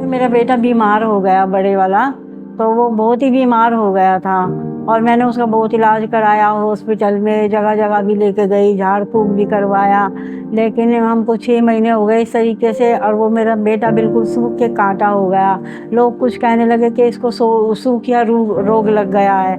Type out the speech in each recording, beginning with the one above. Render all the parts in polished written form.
मेरा बेटा बीमार हो गया बड़े वाला, तो वो बहुत ही बीमार हो गया था और मैंने उसका बहुत इलाज कराया हॉस्पिटल में, जगह जगह भी लेके गई, झाड़ फूँक भी करवाया, लेकिन हमको 6 महीने हो गए इस तरीके से। और वो मेरा बेटा बिल्कुल सूख के कांटा हो गया। लोग कुछ कहने लगे कि इसको सूखिया रोग लग गया है।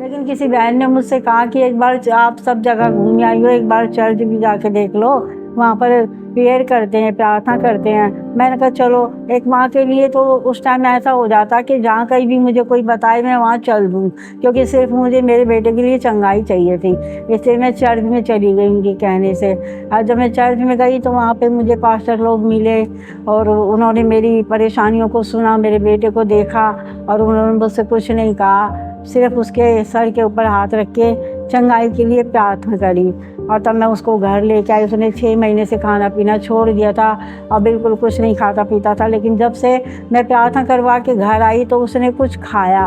लेकिन किसी बहन ने मुझसे कहा कि एक बार आप सब जगह घूम आई हो, एक बार चर्च भी जाके देख लो, वहाँ पर प्रेयर करते हैं, प्रार्थना करते हैं। मैंने कहा चलो, एक माँ के लिए तो उस टाइम ऐसा हो जाता कि जहाँ कहीं भी मुझे कोई बताए मैं वहाँ चल दूँ, क्योंकि सिर्फ मुझे मेरे बेटे के लिए चंगाई चाहिए थी। इसलिए मैं चर्च में चली गई उनके कहने से। और जब मैं चर्च में गई तो वहाँ पे मुझे पास्टर लोग मिले और उन्होंने मेरी परेशानियों को सुना, मेरे बेटे को देखा और उन्होंने मुझसे कुछ नहीं कहा, सिर्फ उसके सर के ऊपर हाथ रख के चंगाई के लिए प्रार्थना करी। और तब मैं उसको घर लेके आई। उसने 6 महीने से खाना पीना छोड़ दिया था और बिल्कुल कुछ नहीं खाता पीता था, लेकिन जब से मैं प्रार्थना करवा के घर आई तो उसने कुछ खाया।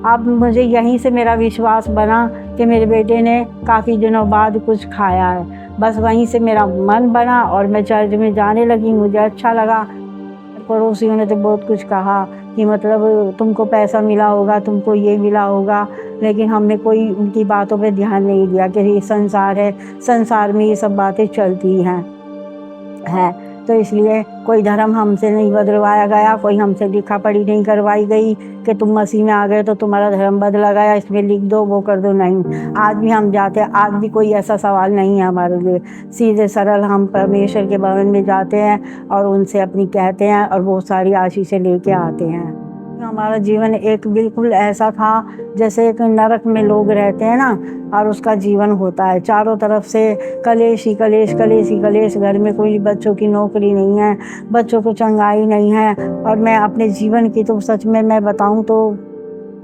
अब मुझे यहीं से मेरा विश्वास बना कि मेरे बेटे ने काफ़ी दिनों बाद कुछ खाया है। बस वहीं से मेरा मन बना और मैं चर्च में जाने लगी। मुझे अच्छा लगा। पड़ोसियों ने तो बहुत कुछ कहा कि मतलब तुमको पैसा मिला होगा, तुमको ये मिला होगा, लेकिन हमने कोई उनकी बातों पे ध्यान नहीं दिया कि ये संसार है, संसार में ये सब बातें चलती हैं। तो इसलिए कोई धर्म हमसे नहीं बदलवाया गया, कोई हमसे लिखा पढ़ी नहीं करवाई गई कि तुम मसीह में आ गए तो तुम्हारा धर्म बदला गया, इसमें लिख दो, वो कर दो। नहीं, आज भी हम जाते हैं, आज भी कोई ऐसा सवाल नहीं है हमारे लिए। सीधे सरल हम परमेश्वर के भवन में जाते हैं और उनसे अपनी कहते हैं और वो सारी आशीषें लेके आते हैं। हमारा जीवन एक बिल्कुल ऐसा था जैसे एक नरक में लोग रहते हैं ना, और उसका जीवन होता है। चारों तरफ से कलेश ही कलेश, कलेश ही कलेश। घर में कोई बच्चों की नौकरी नहीं है, बच्चों को चंगाई नहीं है। और मैं अपने जीवन की तो सच में मैं बताऊं तो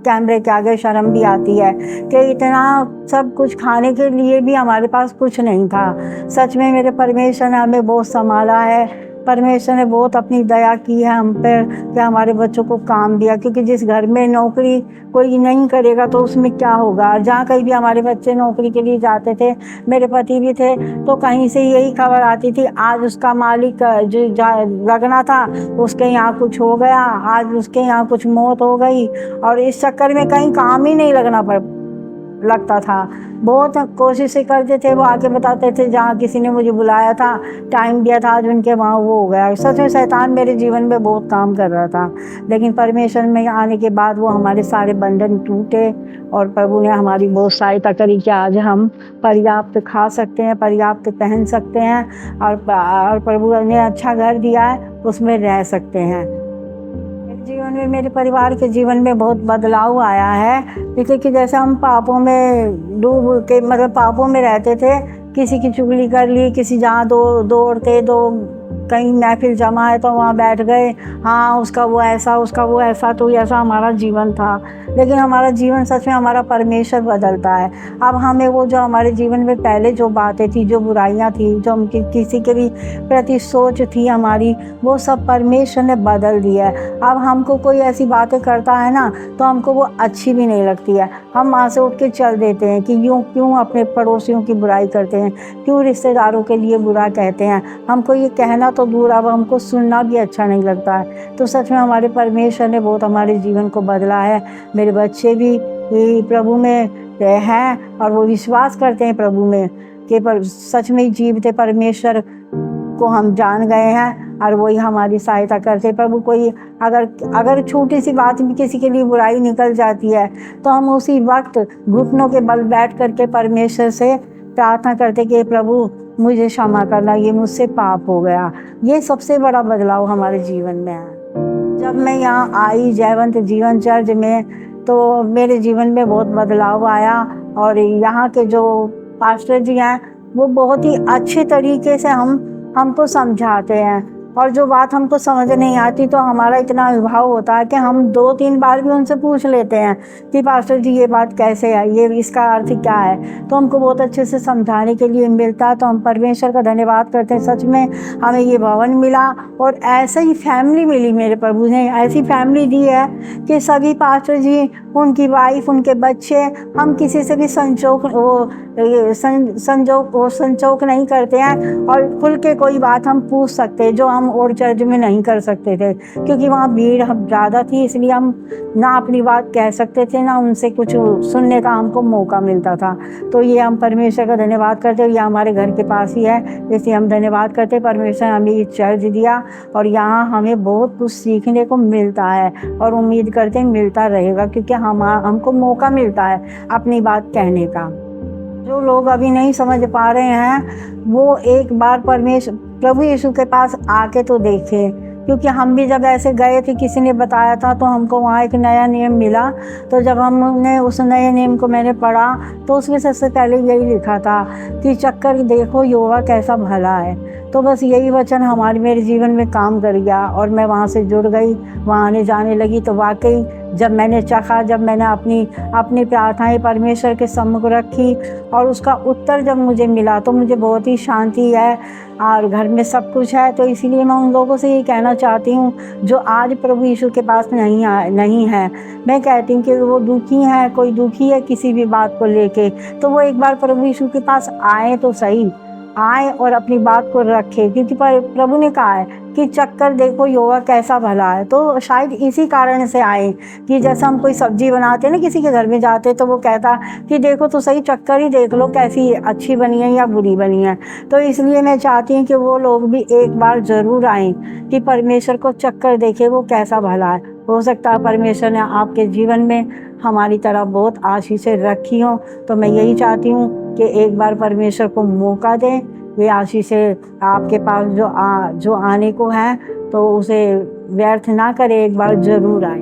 कैमरे के आगे शर्म भी आती है कि इतना सब कुछ खाने के लिए भी हमारे पास कुछ नहीं था। सच में मेरे परमेश्वर ने हमें बहुत संभाला है। परमेश्वर ने बहुत अपनी दया की है हम पर कि हमारे बच्चों को काम दिया, क्योंकि जिस घर में नौकरी कोई नहीं करेगा तो उसमें क्या होगा। जहाँ कहीं भी हमारे बच्चे नौकरी के लिए जाते थे, मेरे पति भी थे, तो कहीं से यही खबर आती थी आज उसका मालिक जो लगना था उसके यहाँ कुछ हो गया, आज उसके यहाँ कुछ मौत हो गई। और इस चक्कर में कहीं काम ही नहीं लगता था। बहुत कोशिशें करते थे, वो आके बताते थे जहाँ किसी ने मुझे बुलाया था, टाइम दिया था, आज उनके वहाँ वो हो गया। सच में शैतान मेरे जीवन में बहुत काम कर रहा था, लेकिन परमेश्वर में आने के बाद वो हमारे सारे बंधन टूटे और प्रभु ने हमारी बहुत सहायता करी कि आज हम पर्याप्त खा सकते हैं, पर्याप्त पहन सकते हैं और प्रभु ने अच्छा घर दिया है, उसमें रह सकते हैं। जीवन में, मेरे परिवार के जीवन में बहुत बदलाव आया है, क्योंकि जैसे हम पापों में डूब के मतलब पापों में रहते थे, किसी की चुगली कर ली, किसी जहाँ दौड़ते कहीं महफिल जमा है तो वहाँ बैठ गए, हाँ उसका वो ऐसा, उसका वो ऐसा, तो ऐसा हमारा जीवन था। लेकिन हमारा जीवन सच में हमारा परमेश्वर बदलता है। अब हमें वो जो हमारे जीवन में पहले जो बातें थी, जो बुराइयाँ थी, जो हम किसी के भी प्रति सोच थी हमारी, वो सब परमेश्वर ने बदल दिया है। अब हमको कोई ऐसी बातें करता है ना तो हमको वो अच्छी भी नहीं लगती है। हम वहाँ से उठ के चल देते हैं कि क्यों अपने पड़ोसियों की बुराई करते हैं, क्यों रिश्तेदारों के लिए बुरा कहते हैं। हमको ये कहना तो दूर, अब हमको सुनना भी अच्छा नहीं लगता है। तो सच में हमारे परमेश्वर ने बहुत हमारे जीवन को बदला है। मेरे बच्चे भी प्रभु में हैं और वो विश्वास करते हैं प्रभु में कि सच में जीवते परमेश्वर को हम जान गए हैं और वही हमारी सहायता करते। प्रभु कोई अगर छोटी सी बात भी किसी के लिए बुराई निकल जाती है तो हम उसी वक्त घुटनों के बल बैठ करके परमेश्वर से प्रार्थना करते कि प्रभु मुझे क्षमा करना, ये मुझसे पाप हो गया। ये सबसे बड़ा बदलाव हमारे जीवन में है। जब मैं यहाँ आई जयवंत जीवन चर्च में तो मेरे जीवन में बहुत बदलाव आया और यहाँ के जो पास्टर जी हैं वो बहुत ही अच्छे तरीके से हमको समझाते हैं, और जो बात हमको समझ नहीं आती तो हमारा इतना अभिभाव होता है कि हम 2-3 बार भी उनसे पूछ लेते हैं कि पास्टर जी ये बात कैसे है, ये इसका अर्थ क्या है। तो हमको बहुत अच्छे से समझाने के लिए मिलता है। तो हम परमेश्वर का धन्यवाद करते हैं। सच में हमें ये भवन मिला और ऐसे ही फैमिली मिली। मेरे प्रभु ने ऐसी फैमिली दी है कि सभी पास्टर जी, उनकी वाइफ, उनके बच्चे, हम किसी से भी संजोग वो ये संचोक नहीं करते हैं और खुल के कोई बात हम पूछ सकते हैं, जो हम और चर्च में नहीं कर सकते थे, क्योंकि वहाँ भीड़ हम ज़्यादा थी, इसलिए हम ना अपनी बात कह सकते थे, ना उनसे कुछ सुनने का हमको मौका मिलता था। तो ये हम परमेश्वर का धन्यवाद करते हैं, ये हमारे घर के पास ही है, इसलिए हम धन्यवाद करते हैं। परमेश्वर हमें ये चर्च दिया और यहाँ हमें बहुत कुछ सीखने को मिलता है और उम्मीद करते हैं मिलता रहेगा, क्योंकि हमको मौका मिलता है अपनी बात कहने का। जो लोग अभी नहीं समझ पा रहे हैं वो एक बार प्रभु यीशु के पास आके तो देखें, क्योंकि हम भी जब ऐसे गए थे, किसी ने बताया था तो हमको वहाँ एक नया नियम मिला। तो जब हमने उस नए नियम को मैंने पढ़ा तो उसमें सबसे पहले यही लिखा था कि चक्कर देखो यहोवा कैसा भला है। तो बस यही वचन मेरे जीवन में काम कर गया और मैं वहाँ से जुड़ गई, वहाँ आने जाने लगी। तो वाकई जब मैंने चखा, जब मैंने अपनी प्रार्थनाएं परमेश्वर के सम्मुख रखी और उसका उत्तर जब मुझे मिला तो मुझे बहुत ही शांति है और घर में सब कुछ है। तो इसीलिए मैं उन लोगों से ये कहना चाहती हूँ जो आज प्रभु यीशु के पास नहीं है, मैं कहती हूँ कि वो दुखी है, कोई दुखी है किसी भी बात को लेके, तो वो एक बार प्रभु यीशु के पास आए तो सही, आए और अपनी बात को रखे, क्योंकि प्रभु ने कहा है कि चक्कर देखो यहोवा कैसा भला है। तो शायद इसी कारण से आए कि जैसा हम कोई सब्जी बनाते हैं ना, किसी के घर में जाते तो वो कहता कि देखो तो सही, चक्कर ही देख लो कैसी अच्छी बनी है या बुरी बनी है। तो इसलिए मैं चाहती हूँ कि वो लोग भी एक बार ज़रूर आएँ कि परमेश्वर को चक्कर देखे वो कैसा भला है। हो सकता है परमेश्वर ने आपके जीवन में हमारी तरफ बहुत आशीषें रखी हों। तो मैं यही चाहती हूँ कि एक बार परमेश्वर को मौका दें, वे आशीषें आपके पास जो आने को है तो उसे व्यर्थ ना करें, एक बार ज़रूर आए।